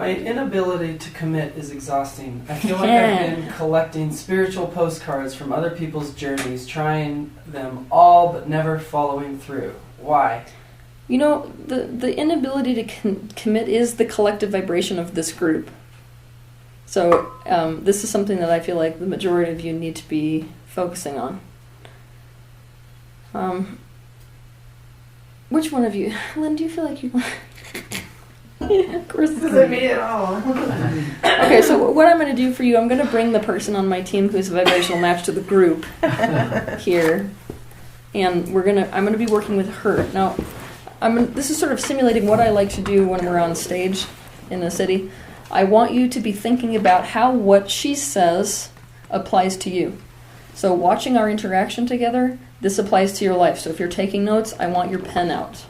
My inability to commit is exhausting. I feel like I've been collecting spiritual postcards from other people's journeys, trying them all but never following through. Why? You know, the inability to commit is the collective vibration of this group. So this is something that I feel like the majority of you need to be focusing on. Which one of you? Lynn, do you feel like you... Yeah, of course. This isn't me at all. Okay, so what I'm going to do for you, I'm going to bring the person on my team who's a vibrational match to the group here. And I'm going to be working with her. Now, this is sort of simulating what I like to do when we're on stage in the city. I want you to be thinking about how what she says applies to you. So watching our interaction together, this applies to your life. So if you're taking notes, I want your pen out.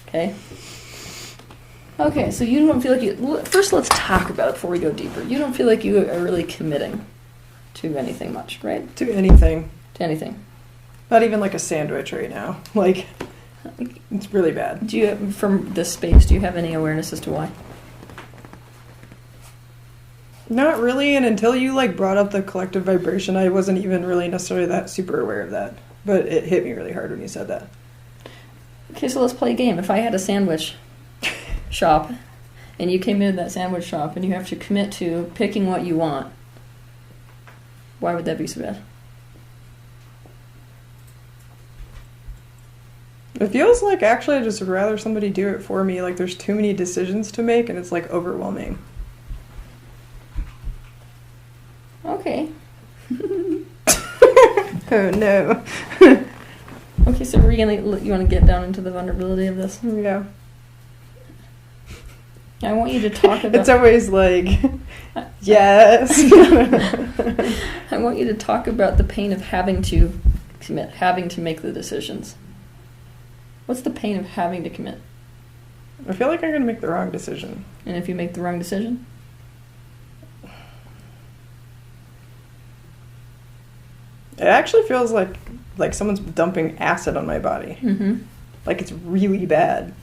Okay? Okay, so you don't feel like you... First, let's talk about it before we go deeper. You don't feel like you are really committing to anything much, right? To anything. To anything. Not even like a sandwich right now. Like, it's really bad. Do you, from this space, do you have any awareness as to why? Not really, and until you like brought up the collective vibration, I wasn't even really necessarily that super aware of that. But it hit me really hard when you said that. Okay, so let's play a game. If I had a sandwich shop, and you came into that sandwich shop, and you have to commit to picking what you want, why would that be so bad? It feels like actually I'd just rather somebody do it for me. Like there's too many decisions to make, and it's like overwhelming. Okay. Oh no. Okay, so you want to get down into the vulnerability of this? Yeah. I want you to talk about... It's always like, yes. I want you to talk about the pain of having to commit, having to make the decisions. What's the pain of having to commit? I feel like I'm going to make the wrong decision. And if you make the wrong decision? It actually feels like someone's dumping acid on my body. Mm-hmm. Like it's really bad.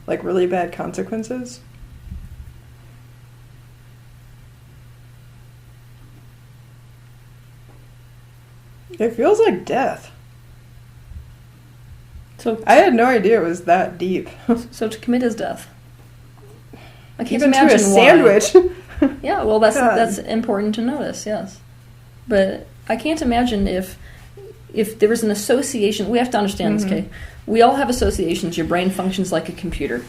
Like really bad consequences. It feels like death. So I had no idea it was that deep. So to commit is death. I can't Even imagine to a sandwich. Why. Yeah, well, that's important to notice. Yes, but I can't imagine if there was an association. We have to understand this, okay? We all have associations. Your brain functions like a computer.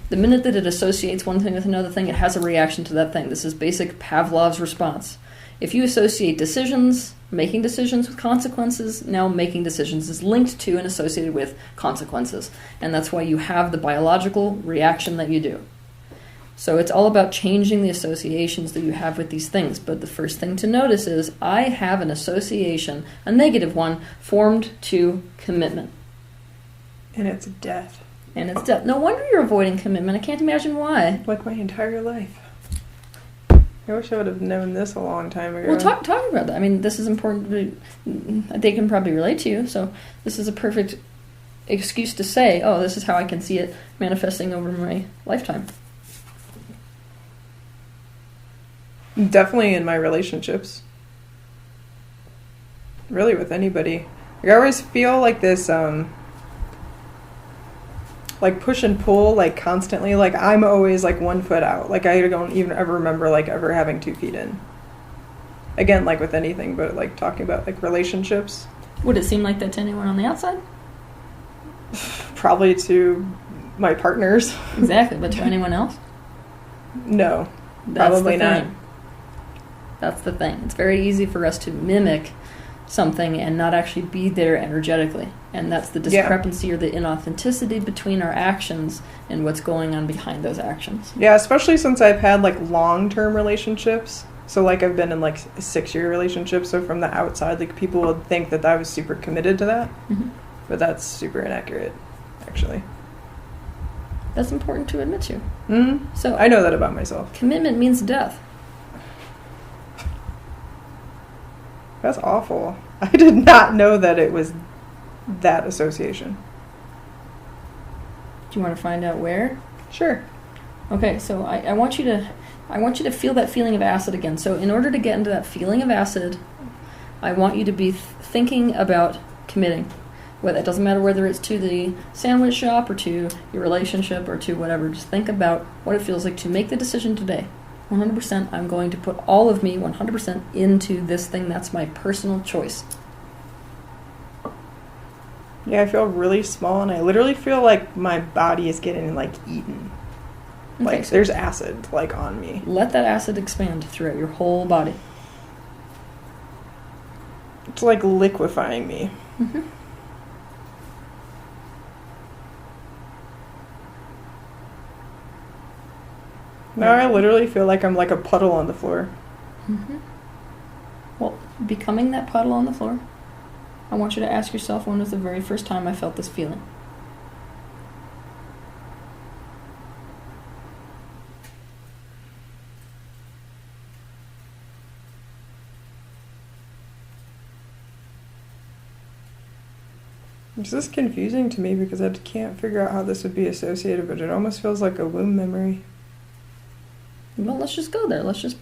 The minute that it associates one thing with another thing, it has a reaction to that thing. This is basic Pavlov's response. If you associate decisions, making decisions with consequences, now making decisions is linked to and associated with consequences. And that's why you have the biological reaction that you do. So it's all about changing the associations that you have with these things. But the first thing to notice is I have an association, a negative one, formed to commitment. And it's death. And it's death. No wonder you're avoiding commitment. I can't imagine why. Like my entire life. I wish I would have known this a long time ago. Well, talk about that. I mean, this is important. They can probably relate to you. So this is a perfect excuse to say, oh, this is how I can see it manifesting over my lifetime. Definitely in my relationships. Really with anybody. Like, I always feel like this, like push and pull, like constantly. Like I'm always like 1 foot out. Like I don't even ever remember like ever having 2 feet in. Again, like with anything, but like talking about like relationships. Would it seem like that to anyone on the outside? Probably to my partners. Exactly, but to anyone else? No, That's probably the not. thing. That's the thing. It's very easy for us to mimic something and not actually be there energetically. And that's the discrepancy or the inauthenticity between our actions and what's going on behind those actions. Yeah, especially since I've had like long-term relationships. So like I've been in like a 6-year relationship. So from the outside, like people would think that I was super committed to that. Mm-hmm. But that's super inaccurate, actually. That's important to admit to. Mm-hmm. So I know that about myself. Commitment means death. That's awful. I did not know that it was that association. Do you want to find out where? Sure. Okay, so I want you to feel that feeling of acid again. So in order to get into that feeling of acid, I want you to be thinking about committing. Well, it doesn't matter whether it's to the sandwich shop or to your relationship or to whatever. Just think about what it feels like to make the decision today. 100%, I'm going to put all of me 100% into this thing. That's my personal choice. Yeah, I feel really small, and I literally feel like my body is getting, like, eaten. Okay, Like, so there's acid, like, on me. let that acid expand throughout your whole body. It's, like, liquefying me. Mm-hmm. Now I literally feel like I'm like a puddle on the floor. Mm-hmm. Well, becoming that puddle on the floor, I want you to ask yourself, when was the very first time I felt this feeling? This is confusing to me because I can't figure out how this would be associated, but it almost feels like a womb memory. Well, let's just go there. Let's just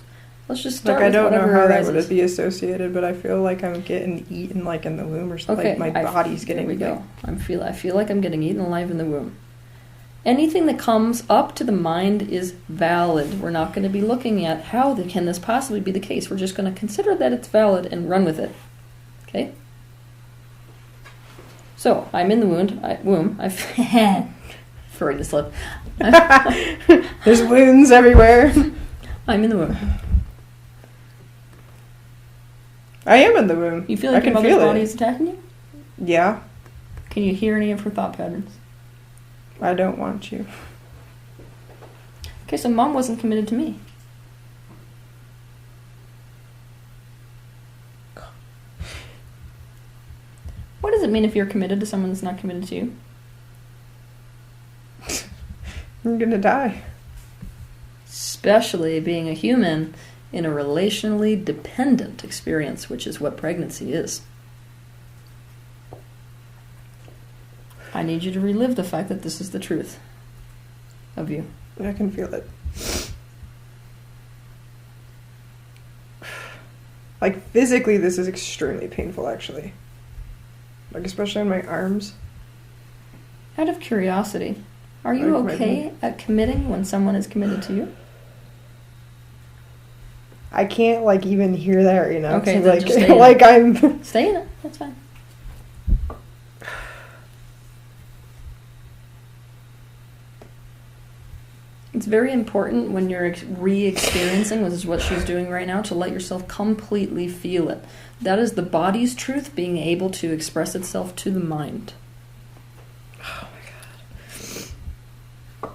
start Like, I with don't know whatever how that arises. would be associated, but I feel like I'm getting eaten, like, in the womb or something. Okay, Like, my body's getting there we big. go. I feel like I'm getting eaten alive in the womb. Anything that comes up to the mind is valid. We're not going to be looking at how can this possibly be the case. We're just going to consider that it's valid and run with it. Okay? So, I'm in the womb. Freudian slip. There's wounds everywhere. I'm in the womb. I am in the womb. You feel I like your can mother's feel body it. is attacking you? Yeah. Can you hear any of her thought patterns? I don't want you. Okay, so mom wasn't committed to me. What does it mean if you're committed to someone that's not committed to you? I'm gonna die. Especially being a human in a relationally dependent experience, which is what pregnancy is. I need you to relive the fact that this is the truth of you. I can feel it. Like, physically, this is extremely painful, actually. Like, especially on my arms. Out of curiosity, are you Like, okay at committing when someone is committed to you? I can't, like, even hear that, you know? Okay, so, then like, just stay in like, it. I'm... Stay in it. That's fine. It's very important when you're re-experiencing, which is what she's doing right now, to let yourself completely feel it. That is the body's truth being able to express itself to the mind. Oh, my God.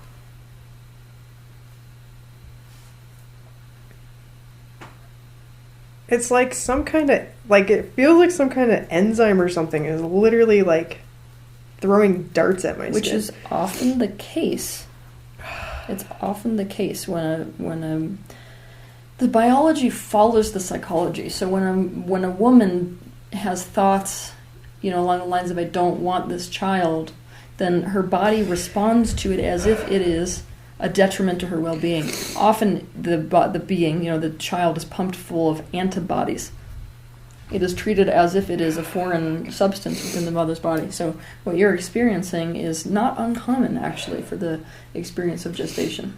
It's like some kind of... Like, it feels like some kind of enzyme or something is literally, like, throwing darts at my skin. Which is often the case. It's often the case when the biology follows the psychology. So when a woman has thoughts, you know, along the lines of I don't want this child, then her body responds to it as if it is a detriment to her well-being. Often the being, you know, the child is pumped full of antibodies. It is treated as if it is a foreign substance within the mother's body. So what you're experiencing is not uncommon, actually, for the experience of gestation.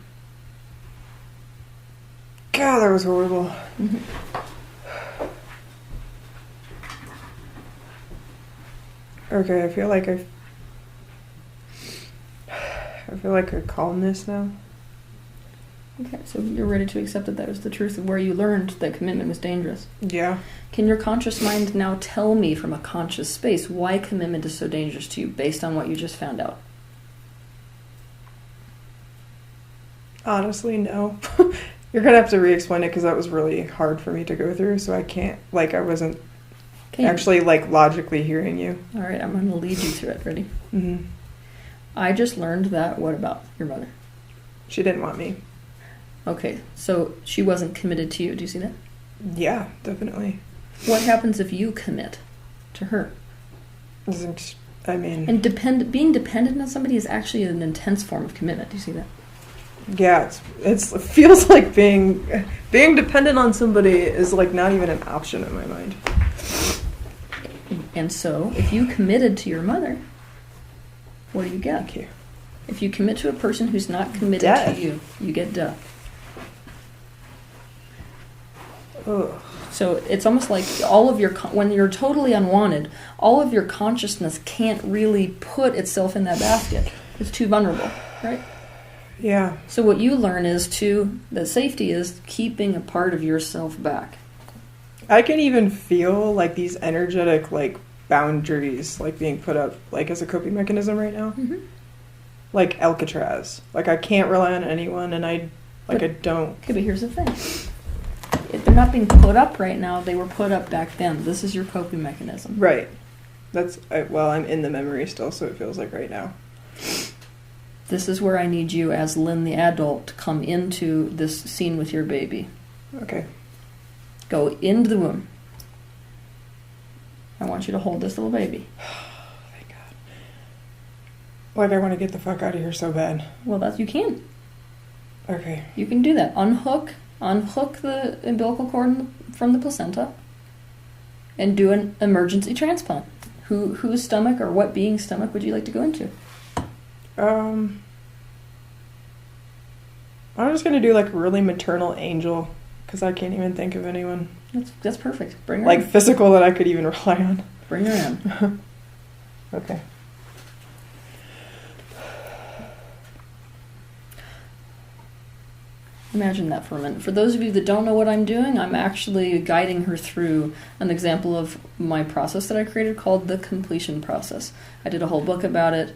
God, that was horrible. Mm-hmm. Okay, I feel like a calmness now. Okay, so you're ready to accept that that was the truth of where you learned that commitment was dangerous. Yeah. Can your conscious mind now tell me from a conscious space why commitment is so dangerous to you based on what you just found out? Honestly, no. You're going to have to re-explain it because that was really hard for me to go through, so I can't, like, I wasn't actually, like, logically hearing you. All right, I'm going to lead you through it. Ready? Mm-hmm. I just learned that. What about your mother? She didn't want me. Okay, so she wasn't committed to you. Do you see that? Yeah, definitely. What happens if you commit to her? I mean... And being dependent on somebody is actually an intense form of commitment. Do you see that? Yeah, it feels like being dependent on somebody is like not even an option in my mind. And so, if you committed to your mother, what do you get? Thank you. If you commit to a person who's not committed Death. to you, you get death. Ugh. So it's almost like all of your, when you're totally unwanted, all of your consciousness can't really put itself in that basket. It's too vulnerable, right? Yeah. So what you learn is that safety is keeping a part of yourself back. I can even feel like these energetic like boundaries like being put up like as a coping mechanism right now. Mm-hmm. Like Alcatraz. Like I can't rely on anyone and I don't. Okay, but here's the thing. If they're not being put up right now, they were put up back then. This is your coping mechanism. Right. I'm in the memory still, so it feels like right now. This is where I need you as Lynn the adult to come into this scene with your baby. Okay. Go into the womb. I want you to hold this little baby. Thank God. Like I want to get the fuck out of here so bad. Well, you can. Okay. You can do that. Unhook the umbilical cord from the placenta and do an emergency transplant. Whose stomach or what being's stomach would you like to go into? I'm just gonna do like really maternal angel because I can't even think of anyone That's perfect. Bring her like in. physical that I could even rely on. Bring her in. Okay. Imagine that for a minute. For those of you that don't know what I'm doing, I'm actually guiding her through an example of my process that I created called the completion process. I did a whole book about it.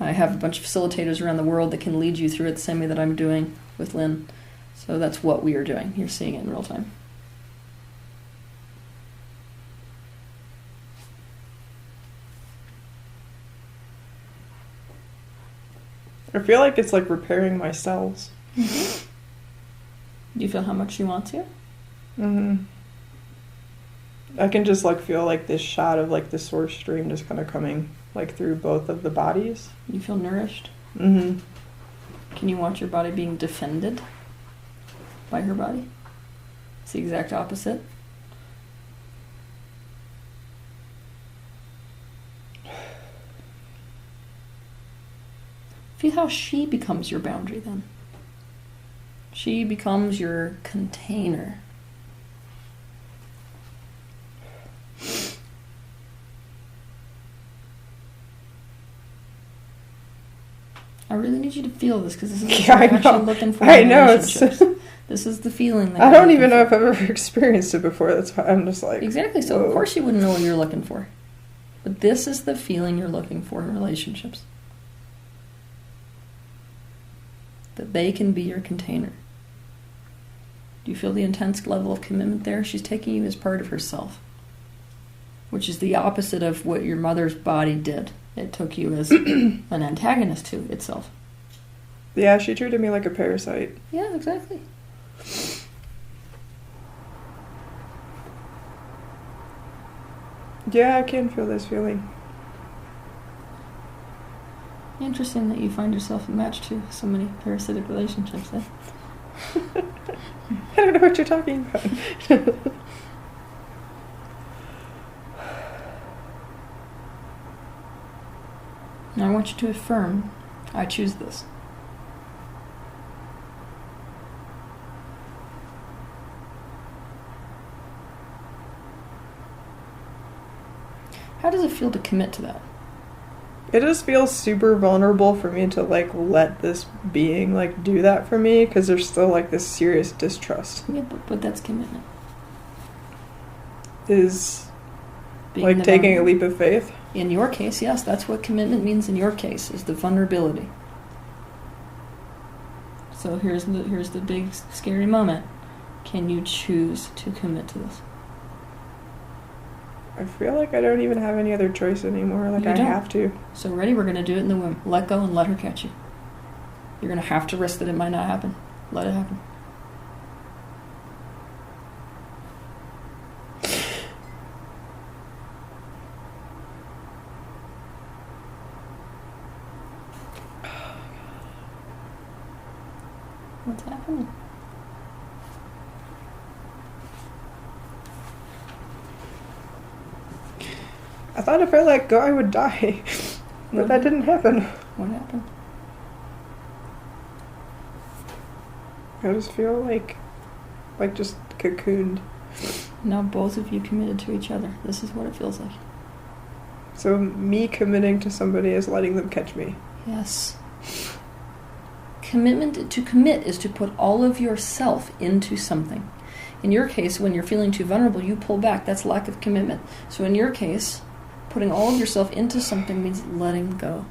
I have a bunch of facilitators around the world that can lead you through it the same way that I'm doing with Lynn. So that's what we are doing. You're seeing it in real time. I feel like it's like repairing my cells. Do you feel how much you want to? Mm-hmm. I can just like feel like this shot of like the source stream just kind of coming like through both of the bodies. You feel nourished? Mm-hmm. Can you watch your body being defended by her body? It's the exact opposite. Feel how she becomes your boundary then. She becomes your container. I really need you to feel this because this is what Yeah, I you're actually know. looking for I in know, relationships. This is the feeling that I you're don't even looking know if for. I've ever experienced it before. That's why I'm just like Exactly. So whoa. of course you wouldn't know what you're looking for. But this is the feeling you're looking for in relationships. That they can be your container. Do you feel the intense level of commitment there? She's taking you as part of herself. Which is the opposite of what your mother's body did. It took you as an antagonist to itself. Yeah, she treated me like a parasite. Yeah, exactly. Yeah, I can feel this feeling. Interesting that you find yourself a match to so many parasitic relationships then. I don't know what you're talking about. Now I want you to affirm, I choose this. How does it feel to commit to that? It just feels super vulnerable for me to like let this being like do that for me because there's still like this serious distrust. Yeah, but that's commitment. Is Being like the taking a vulnerable. leap of faith. In your case, yes, that's what commitment means in your case, is the vulnerability. So here's the big scary moment. Can you choose to commit to this? I feel like I don't even have any other choice anymore. Like You I don't. have to. So ready, we're going to do it in the womb. Let go and let her catch you. You're going to have to risk that it might not happen. Let it happen. What's happening? I thought if I let go, I would die. But that didn't happen. What happened? I just feel like just cocooned. Now both of you committed to each other. This is what it feels like. So me committing to somebody is letting them catch me. Yes. To commit is to put all of yourself into something. In your case, when you're feeling too vulnerable, you pull back. That's lack of commitment. So in your case, putting all of yourself into something means letting go.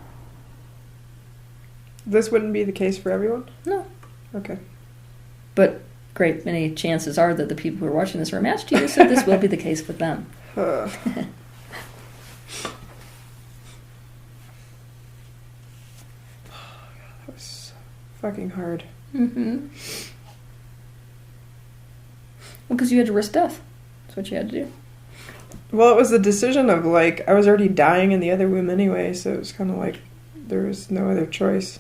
This wouldn't be the case for everyone? No. Okay. But great many chances are that the people who are watching this are matched to you, so this will be the case with them. That was fucking hard. Mm-hmm. Well, because you had to risk death. That's what you had to do. Well, it was the decision of, like, I was already dying in the other womb anyway, so it was kind of like there was no other choice.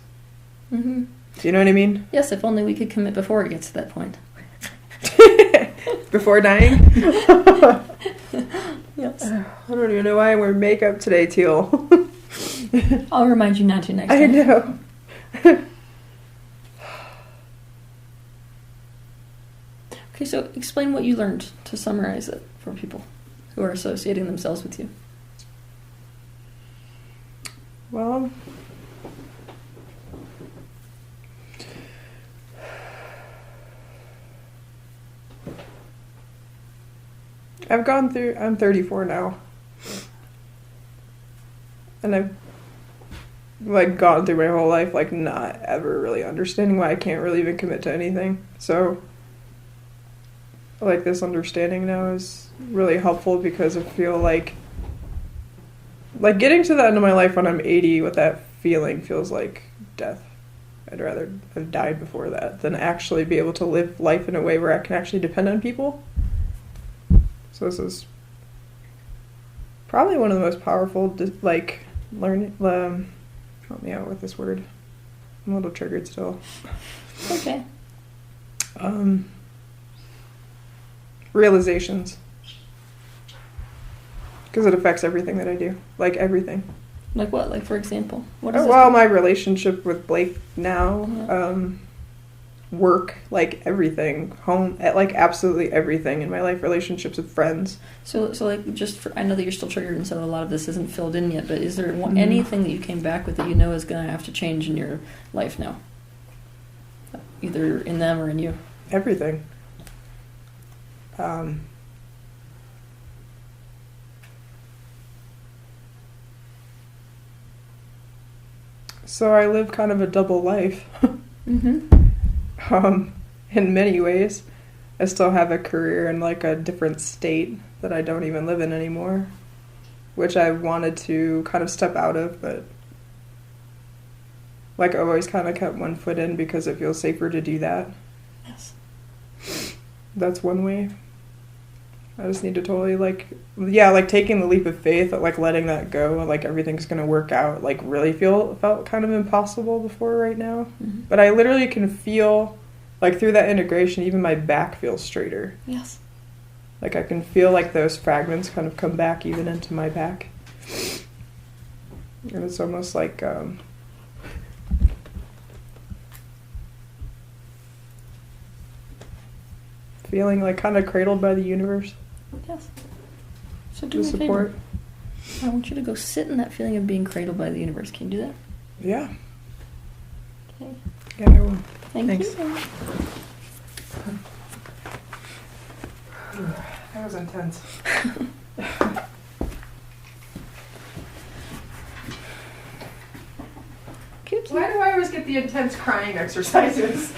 Mm-hmm. Do you know what I mean? Yes, if only we could commit before it gets to that point. Before dying? Yes. I don't even know why I wear makeup today, Teal. I'll remind you not to next I time. know. Okay, so explain what you learned to summarize it for people who are associating themselves with you. Well, I'm 34 now. And I've, like, gone through my whole life, like, not ever really understanding why I can't really even commit to anything. So, like, this understanding now is really helpful because I feel like getting to the end of my life when I'm 80 with that feeling feels like death. I'd rather have died before that than actually be able to live life in a way where I can actually depend on people. So this is probably one of the most powerful, like, help me out with this word. I'm a little triggered still. Okay. Realizations. Because it affects everything that I do. Like, everything. Like what? Like, for example? What is Well, my relationship with Blake now, work, like, everything. Home, like, absolutely everything in my life. Relationships with friends. So like, just for, I know that you're still triggered, and so a lot of this isn't filled in yet, but is there anything that you came back with that you know is going to have to change in your life now? Either in them or in you? Everything. So I live kind of a double life. Mm-hmm. In many ways. I still have a career in, like, a different state that I don't even live in anymore, which I wanted to kind of step out of, but, like, I've always kind of kept one foot in because it feels safer to do that. Yes. That's one way. I just need to totally, like, taking the leap of faith, like, letting that go, like, everything's gonna work out, like, really felt kind of impossible before right now. Mm-hmm. But I literally can feel, like, through that integration, even my back feels straighter. Yes. Like, I can feel, like, those fragments kind of come back even into my back. And it's almost like, feeling, like, kind of cradled by the universe. Yes. So do me a support. favor. I want you to go sit in that feeling of being cradled by the universe. Can you do that? Yeah. Okay. Yeah, I will. Thanks. That was intense. Cute. Why do I always get the intense crying exercises?